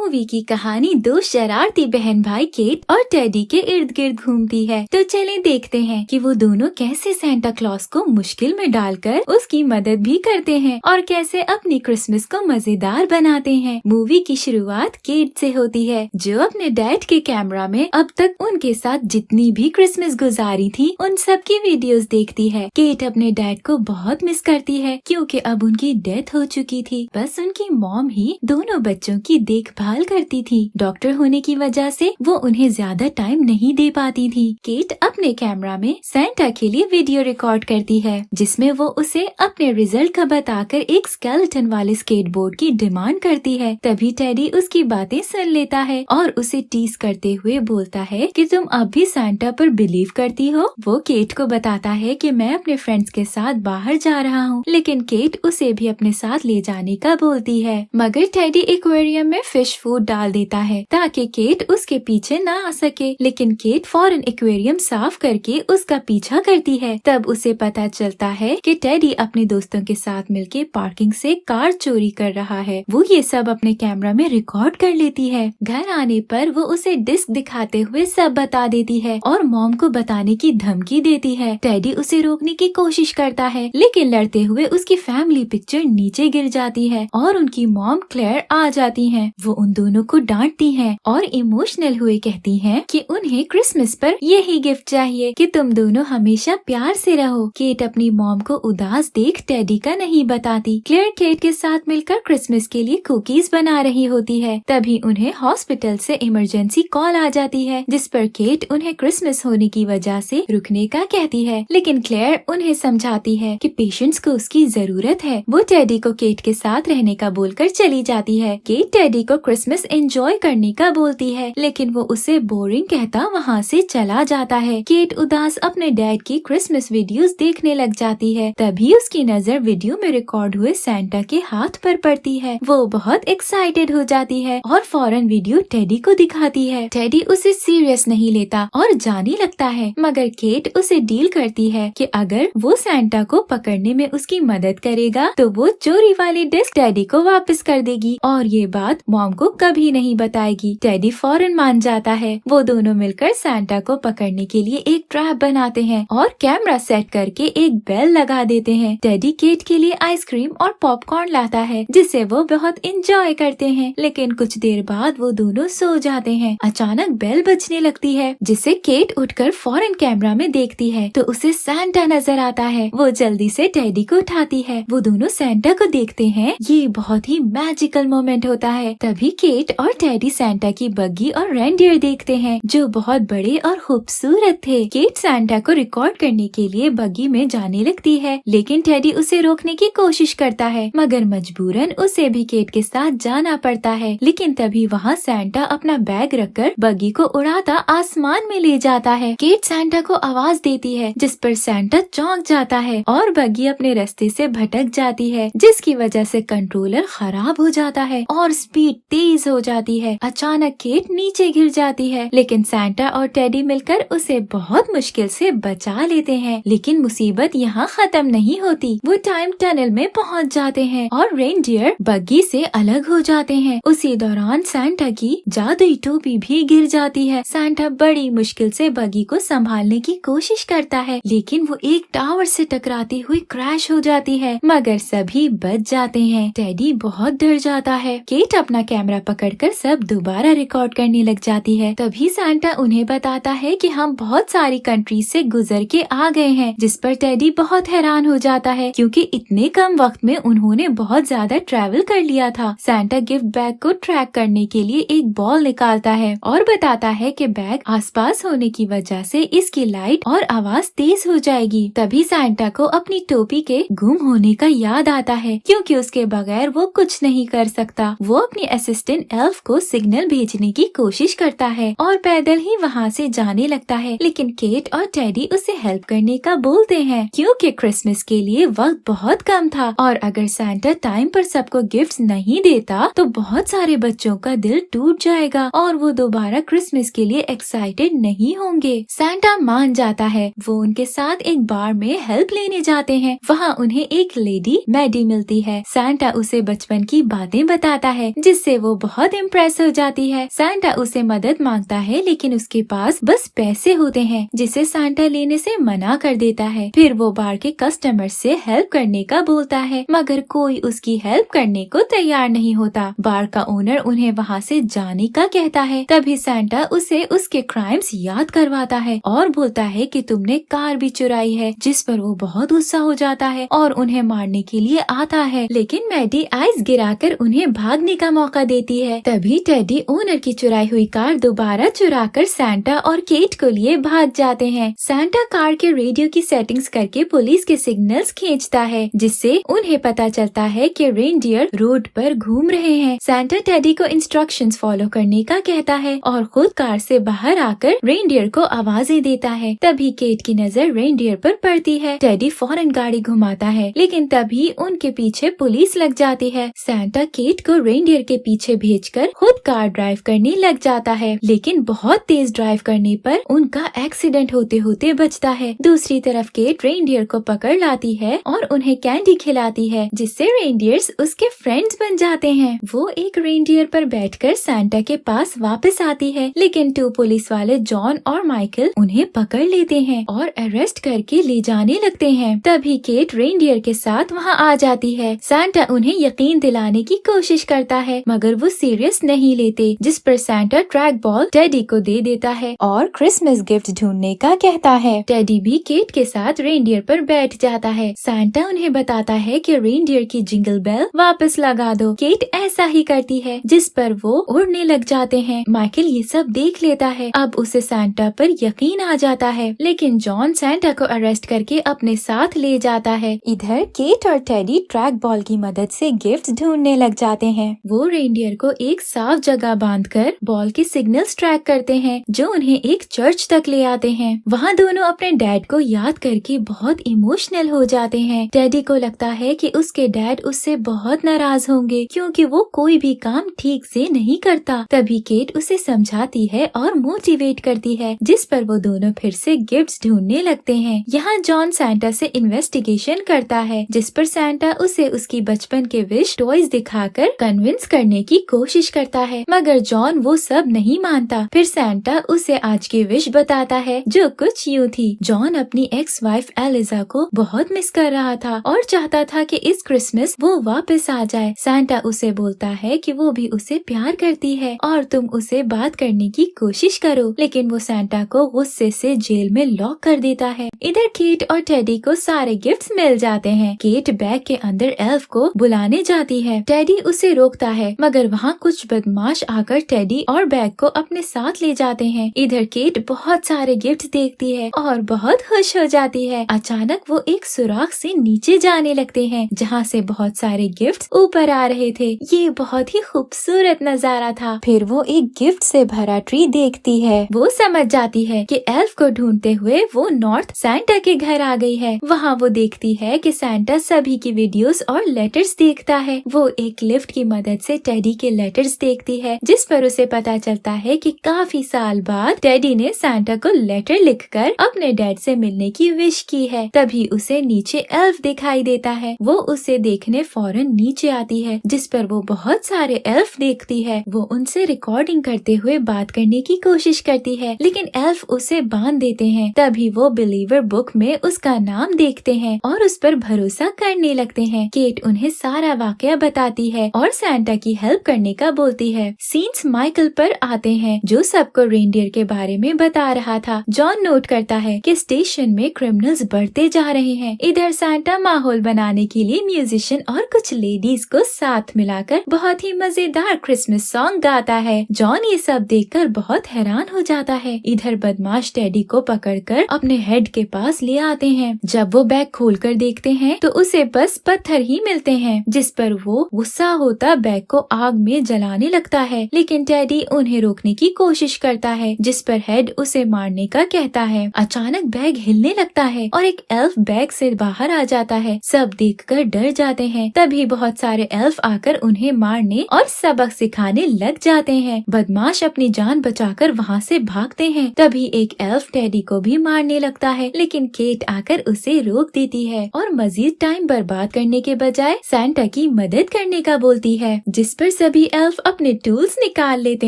Movie की कहानी दो शरारती बहन भाई केट और टेडी के इर्द गिर्द घूमती है। तो चले देखते हैं कि वो दोनों कैसे सेंटा क्लॉज को मुश्किल में डालकर उसकी मदद भी करते हैं और कैसे अपनी क्रिसमस को मजेदार बनाते हैं। मूवी की शुरुआत केट से होती है, जो अपने डैड के कैमरा में अब तक उनके साथ जितनी भी क्रिसमस गुजारी थी उन सब की वीडियोस देखती है। केट अपने डैड को बहुत मिस करती है क्योंकि अब उनकी डेथ हो चुकी थी। बस उनकी मॉम ही दोनों बच्चों की देखभाल करती थी। डॉक्टर होने की वजह से वो उन्हें ज्यादा टाइम नहीं दे पाती थी। केट अपने कैमरा में सेंटा के लिए वीडियो रिकॉर्ड करती है, जिसमें वो उसे अपने रिजल्ट का बताकर एक स्केलेटन वाले स्केटबोर्ड की डिमांड करती है। तभी टेडी उसकी बातें सुन लेता है और उसे टीज करते हुए बोलता है कि तुम अब भी सेंटा पर बिलीव करती हो। वो केट को बताता है कि मैं अपने फ्रेंड्स के साथ बाहर जा रहा हूँ, लेकिन केट उसे भी अपने साथ ले जाने का बोलती है। मगर टेडी एक्वेरियम में फिश फूड डाल देता है ताकि केट उसके पीछे न आ सके, लेकिन केट फौरन एक्वेरियम साफ करके उसका पीछा करती है। तब उसे पता चलता है कि टेडी अपने दोस्तों के साथ मिलके पार्किंग से कार चोरी कर रहा है। वो ये सब अपने कैमरा में रिकॉर्ड कर लेती है। घर आने पर वो उसे डिस्क दिखाते हुए सब बता देती है और मॉम को बताने की धमकी देती है। टेडी उसे रोकने की कोशिश करता है, लेकिन लड़ते हुए उसकी फैमिली पिक्चर नीचे गिर जाती है और उनकी मॉम क्लेयर आ जाती हैं। वो उन दोनों को डांटती हैं और इमोशनल हुए कहती हैं कि उन्हें क्रिसमस पर यही गिफ्ट चाहिए कि तुम दोनों हमेशा प्यार से रहो। केट अपनी मॉम को उदास देख टेडी का नहीं बताती। क्लेयर केट के साथ मिलकर क्रिसमस के लिए कुकीज बना रही होती है। तभी उन्हें हॉस्पिटल से इमरजेंसी कॉल आ जाती है, जिस पर केट उन्हें क्रिसमस होने की वजह से रुकने का कहती है, लेकिन क्लेयर उन्हें समझाती है कि पेशेंट्स को उसकी जरूरत है। वो टेडी को केट के साथ रहने का बोलकर चली जाती है। केट टेडी को क्रिसमस एंजॉय करने का बोलती है, लेकिन वो उसे बोरिंग कहता वहाँ से चला जाता है। केट उदास अपने डैड की क्रिसमस वीडियोस देखने लग जाती है। तभी उसकी नजर वीडियो में रिकॉर्ड हुए सेंटा के हाथ पर पड़ती है। वो बहुत एक्साइटेड हो जाती है और फौरन वीडियो टेडी को दिखाती है। टेडी उसे सीरियस नहीं लेता और जाने लगता है, मगर केट उसे डील करती है कि अगर वो सेंटा को पकड़ने में उसकी मदद करेगा तो वो चोरी वाली डिस्क टेडी को वापस कर देगी और ये बात मॉम को कभी नहीं बताएगी। टेडी फौरन मान जाता है। वो दोनों मिलकर सेंटा को पकड़ने के लिए एक ट्रैप बनाते हैं और कैमरा सेट करके एक बेल लगा देते हैं। टेडी केट के लिए आइसक्रीम और पॉपकॉर्न लाता है, जिसे वो बहुत इंजॉय करते हैं, लेकिन कुछ देर बाद वो दोनों सो जाते हैं। अचानक बेल बजने लगती है, जिसे केट उठकर फौरन कैमरा में देखती है तो उसे सेंटा नजर आता है। वो जल्दी से टेडी को उठाती है। वो दोनों सेंटा को देखते हैं। ये बहुत ही मैजिकल मोमेंट होता है। तभी केट और टेडी सेंटा की बग्गी और रेनडियर देखते हैं, जो बहुत बड़े और खूबसूरत थे। केट सेंटा को रिकॉर्ड करने के लिए बग्गी में जाने लगती है, लेकिन टेडी उसे रोकने की कोशिश करता है, मगर मजबूरन उसे भी केट के साथ जाना पड़ता है। लेकिन तभी वहाँ सेंटा अपना बैग रखकर बग्गी को उड़ाता आसमान में ले जाता है। केट सेंटा को आवाज देती है, जिस पर सेंटा चौंक जाता है और बग्गी अपने रास्ते से भटक जाती है, जिसकी वजह से कंट्रोलर खराब हो जाता है और स्पीड तेज हो जाती है। अचानक केट नीचे गिर जाती है, लेकिन सेंटा और टेडी मिलकर उसे बहुत मुश्किल से बचा लेते हैं। लेकिन मुसीबत यहाँ खत्म नहीं होती। वो टाइम टनल में पहुँच जाते हैं और रेनडियर बग्गी से अलग हो जाते हैं। उसी दौरान सेंटा की जादुई टोपी भी गिर जाती है। सेंटा बड़ी मुश्किल से बग्गी को संभालने की कोशिश करता है, लेकिन वो एक टावर से टकराती हुई क्रैश हो जाती है, मगर सभी बच जाते हैं। टेडी बहुत डर जाता है। केट अपना कैमरा पकड़कर सब दोबारा रिकॉर्ड करने लग जाती है। तभी सेंटा उन्हें बताता है कि हम बहुत सारी कंट्रीज से गुजर के आ गए हैं, जिस पर टेडी बहुत हैरान हो जाता है क्योंकि इतने कम वक्त में उन्होंने बहुत ज्यादा ट्रैवल कर लिया था। सेंटा गिफ्ट बैग को ट्रैक करने के लिए एक बॉल निकालता है और बताता है कि बैग आसपास होने की वजह से इसकी लाइट और आवाज तेज हो जाएगी। तभी सेंटा को अपनी टोपी के गुम होने का याद आता है, क्योंकि उसके बगैर वो कुछ नहीं कर सकता। वो अपनी असिस्टेंट एल्फ को सिग्नल भेजने की कोशिश करता है और पैदल ही वहाँ से जाने लगता है, लेकिन केट और टेडी उसे हेल्प करने का बोलते हैं क्योंकि क्रिसमस के लिए वक्त बहुत कम था और अगर सेंटा टाइम पर सबको गिफ्ट्स नहीं देता तो बहुत सारे बच्चों का दिल टूट जाएगा और वो दोबारा क्रिसमस के लिए एक्साइटेड नहीं होंगे। सेंटा मान जाता है। वो उनके साथ एक बार में हेल्प लेने जाते हैं। वहाँ उन्हें एक लेडी मैडी मिलती है। सेंटा उसे बचपन की बातें बताता है, जिससे वो वो बहुत इम्प्रेस हो जाती है। सांता उसे मदद मांगता है लेकिन उसके पास बस पैसे होते हैं जिसे सांता लेने से मना कर देता है। फिर वो बार के कस्टमर से हेल्प करने का बोलता है मगर कोई उसकी हेल्प करने को तैयार नहीं होता। बार का ओनर उन्हें वहाँ से जाने का कहता है। तभी सांता उसे उसके क्राइम्स याद करवाता है और बोलता है कि तुमने कार भी चुराई है, जिस पर वो बहुत गुस्सा हो जाता है और उन्हें मारने के लिए आता है। लेकिन मैडी आइस गिराकर उन्हें भागने का मौका देती है। तभी टेडी ओनर की चुराई हुई कार दोबारा चुराकर सांता और केट को लिए भाग जाते हैं। सांता कार के रेडियो की सेटिंग्स करके पुलिस के सिग्नल्स खींचता है जिससे उन्हें पता चलता है कि रेनडियर रोड पर घूम रहे हैं। सांता टेडी को इंस्ट्रक्शंस फॉलो करने का कहता है और खुद कार से बाहर आकर रेनडियर को आवाजें देता है। तभी केट की नजर रेनडियर पर पड़ती है। टेडी फौरन गाड़ी घुमाता है लेकिन तभी उनके पीछे पुलिस लग जाती है। सांता केट को रेनडियर के पीछे भेजकर खुद कार ड्राइव करने लग जाता है लेकिन बहुत तेज ड्राइव करने पर उनका एक्सीडेंट होते होते बचता है। दूसरी तरफ केट रेनडियर को पकड़ लाती है और उन्हें कैंडी खिलाती है जिससे रेनडियर्स उसके फ्रेंड्स बन जाते हैं। वो एक रेनडियर पर बैठकर सांता के पास वापस आती है लेकिन 2 पुलिस वाले जॉन और माइकल उन्हें पकड़ लेते हैं और अरेस्ट करके ले जाने लगते हैं। तभी केट रेनडियर के साथ वहाँ आ जाती है। सांता उन्हें यकीन दिलाने की कोशिश करता है मगर वो सीरियस नहीं लेते, जिस पर सांता ट्रैक बॉल टेडी को दे देता है और क्रिसमस गिफ्ट ढूंढने का कहता है। टेडी भी केट के साथ रेनडियर पर बैठ जाता है। सांता उन्हें बताता है कि रेनडियर की जिंगल बेल वापस लगा दो। केट ऐसा ही करती है जिस पर वो उड़ने लग जाते हैं। माइकल ये सब देख लेता है। अब उसे सांता पर यकीन आ जाता है लेकिन जॉन सांता को अरेस्ट करके अपने साथ ले जाता है। इधर केट और टेडी ट्रैक बॉल की मदद से गिफ्ट ढूंढने लग जाते हैं। वो रेनडियर को एक साफ जगह बांधकर बॉल के सिग्नल्स ट्रैक करते हैं जो उन्हें एक चर्च तक ले आते हैं। वहाँ दोनों अपने डैड को याद करके बहुत इमोशनल हो जाते हैं। टेडी को लगता है कि उसके डैड उससे बहुत नाराज होंगे क्योंकि वो कोई भी काम ठीक से नहीं करता। तभी केट उसे समझाती है और मोटिवेट करती है जिस पर वो दोनों फिर से गिफ्ट्स ढूंढने लगते हैं। यहाँ जॉन सांता से इन्वेस्टिगेशन करता है जिस पर सांता उसे उसकी बचपन के विश टॉयज दिखाकर कन्विंस करने की कोशिश करता है मगर जॉन वो सब नहीं मानता। फिर सांता उसे आज की विश बताता है जो कुछ यूँ थी। जॉन अपनी एक्स वाइफ एलिजा को बहुत मिस कर रहा था और चाहता था कि इस क्रिसमस वो वापस आ जाए। सांता उसे बोलता है कि वो भी उसे प्यार करती है और तुम उसे बात करने की कोशिश करो, लेकिन वो सांता को गुस्से से जेल में लॉक कर देता है। इधर केट और टेडी को सारे गिफ्ट्स मिल जाते हैं। केट बैग के अंदर एल्फ को बुलाने जाती है। टेडी उसे रोकता है मगर वहाँ कुछ बदमाश आकर टेडी और बैग को अपने साथ ले जाते हैं। इधर केट बहुत सारे गिफ्ट देखती है और बहुत खुश हो जाती है। अचानक वो एक सुराख से नीचे जाने लगते हैं जहाँ से बहुत सारे गिफ्ट्स ऊपर आ रहे थे। ये बहुत ही खूबसूरत नजारा था। फिर वो एक गिफ्ट से भरा ट्री देखती है। वो समझ जाती है कि एल्फ को ढूंढते हुए वो नॉर्थ सांता के घर आ गई है। वहाँ वो देखती है कि सांता सभी की वीडियोस और लेटर्स देखता है। वो एक लिफ्ट की मदद से टेडी के लेटर्स देखती है जिस पर उसे पता चलता है कि काफी साल बाद टेडी ने सांता को लेटर लिखकर अपने डैड से मिलने की विश की है। तभी उसे नीचे एल्फ दिखाई देता है। वो उसे देखने फौरन नीचे आती है जिस पर वो बहुत सारे एल्फ देखती है। वो उनसे रिकॉर्डिंग करते हुए बात करने की कोशिश करती है लेकिन एल्फ उसे बांध देते हैं। तभी वो बिलीवर बुक में उसका नाम देखते हैं और उस पर भरोसा करने लगते हैं। केट उन्हें सारा वाकया बताती है और सांता की हेल्प करने का बोलती है। सीन्स माइकल पर आते हैं जो सबको रेनडियर के बारे में बता रहा था। जॉन नोट करता है कि स्टेशन में क्रिमिनल्स बढ़ते जा रहे हैं। इधर सांता माहौल बनाने के लिए म्यूजिशियन और कुछ लेडीज को साथ मिलाकर बहुत ही मजेदार क्रिसमस सॉन्ग गाता है। जॉन ये सब देखकर बहुत हैरान हो जाता है। इधर बदमाश टेडी को पकड़कर अपने हेड के पास ले आते हैं। जब वो बैग खोलकर देखते हैं तो उसे बस पत्थर ही मिलते हैं जिस पर वो गुस्सा होता बैग को आग में जलाने लगता है लेकिन टेडी उन्हें रोकने की कोशिश करता है जिस पर हेड उसे मारने का कहता है। अचानक बैग हिलने लगता है और एक एल्फ बैग से बाहर आ जाता है। सब देखकर डर जाते हैं। तभी बहुत सारे एल्फ आकर उन्हें मारने और सबक सिखाने लग जाते हैं। बदमाश अपनी जान बचाकर वहाँ से भागते हैं। तभी एक एल्फ टेडी को भी मारने लगता है लेकिन केट आकर उसे रोक देती है और मजीद टाइम बर्बाद करने के बजाय सांता की मदद करने का बोलती है जिस पर सभी एल्फ अपने टूल्स निकाल लेते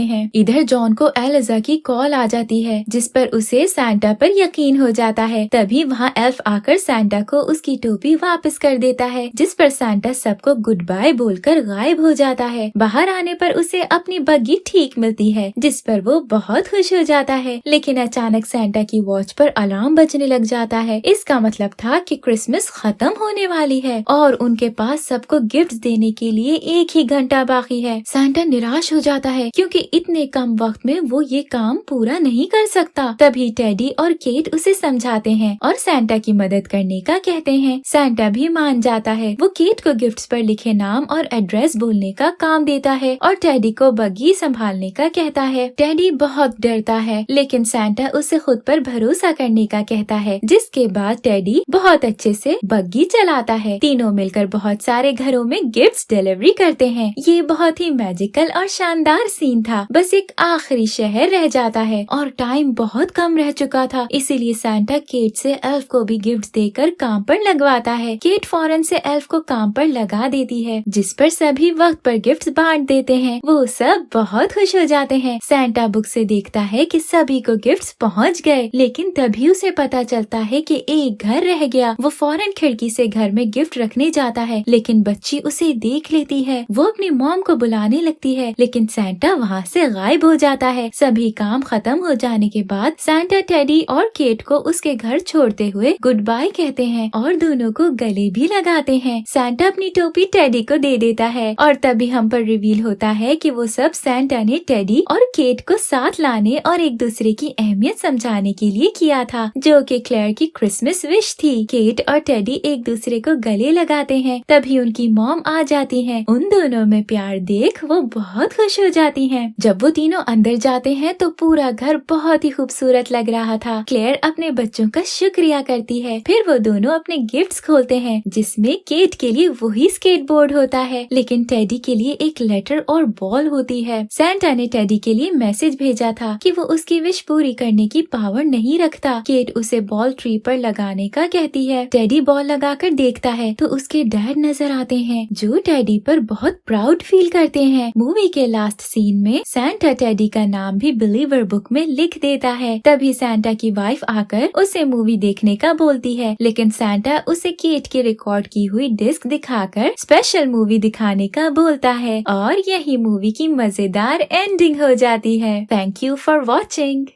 हैं। इधर जॉन को एलिजा की कॉल आ जाती है, जिस पर उसे सैंटा पर यकीन हो जाता है। तभी वहाँ एल्फ आकर सैंटा को उसकी टोपी वापस कर देता है, जिस पर सैंटा सबको गुड बाय बोलकर गायब हो जाता है। बाहर आने पर उसे अपनी बग्गी ठीक मिलती है, जिस पर वो बहुत खुश हो जाता है। लेकिन अचानक सैंटा की वॉच पर अलार्म बजने लग जाता है। इसका मतलब था कि क्रिसमस खत्म होने वाली है और उनके पास सबको गिफ्ट देने के लिए 1 ही घंटा बाकी है। सैंटा निराश हो जाता है क्योंकि इतने कम वक्त में वो ये काम पूरा नहीं कर सकता। तभी टेडी और केट उसे समझाते हैं और सैंटा की मदद करने का कहते हैं। सैंटा भी मान जाता है। वो केट को गिफ्ट्स पर लिखे नाम और एड्रेस बोलने का काम देता है और टेडी को बग्गी संभालने का कहता है। टेडी बहुत डरता है, लेकिन सैंटा उसे खुद पर भरोसा करने का कहता है, जिसके बाद टेडी बहुत अच्छे से बग्गी चलाता है। तीनों मिलकर बहुत सारे घरों में गिफ्ट्स डिलीवरी करते हैं। ये बहुत ही मैजिकल और शानदार सीन था। बस एक आखिरी शहर रह जाता है और टाइम बहुत कम रह चुका था, इसीलिए सैंटा केट से एल्फ को भी गिफ्ट देकर काम पर लगवाता है। केट फौरन से एल्फ को काम पर लगा देती है, जिस पर सभी वक्त पर गिफ्ट्स बांट देते हैं। वो सब बहुत खुश हो जाते हैं। सैंटा बुक से देखता है कि सभी को गिफ्ट्स पहुंच गए, लेकिन तभी उसे पता चलता है कि एक घर रह गया। वो फौरन खिड़की से घर में गिफ्ट रखने जाता है, लेकिन बच्ची उसे देख लेती है। वो अपनी मॉम को बुलाने लगती है, लेकिन सैंटा वहाँ से गायब हो जाता है। सभी काम खत्म हो जाने के बाद सैंटा टेडी और केट को उसके घर छोड़ते हुए गुड बाय कहते हैं और दोनों को गले भी लगाते हैं। सैंटा अपनी टोपी टेडी को दे देता है और तभी हम पर रिवील होता है कि वो सब सैंटा ने टेडी और केट को साथ लाने और एक दूसरे की अहमियत समझाने के लिए किया था, जो कि क्लेयर की क्रिसमस विश थी। केट और टेडी एक दूसरे को गले लगाते हैं। तभी उनकी मॉम आ जाती है। उन दोनों में प्यार देख वो बहुत खुश हो जाती हैं। जब वो तीनों अंदर जाते हैं तो पूरा घर बहुत ही खूबसूरत लग रहा था। क्लेयर अपने बच्चों का शुक्रिया करती है। फिर वो दोनों अपने गिफ्ट्स खोलते हैं, जिसमें केट के लिए वही स्केटबोर्ड होता है, लेकिन टेडी के लिए एक लेटर और बॉल होती है। सैंटा ने टेडी के लिए मैसेज भेजा था कि वो उसकी विश पूरी करने की पावर नहीं रखता। केट उसे बॉल ट्री पर लगाने का कहती है। टेडी बॉल लगाकर देखता है तो उसके डैड नजर आते हैं, जो टेडी पर बहुत प्राउड फील करते हैं। मूवी के लास्ट सीन में सैंटा टेडी का नाम भी बिलीवर बुक में लिख देता है। तभी सैंटा की वाइफ आकर उसे मूवी देखने का बोलती है, लेकिन सैंटा उसे केट की रिकॉर्ड की हुई डिस्क दिखाकर स्पेशल मूवी दिखाने का बोलता है और यही मूवी की मजेदार एंडिंग हो जाती है। Thank you for watching.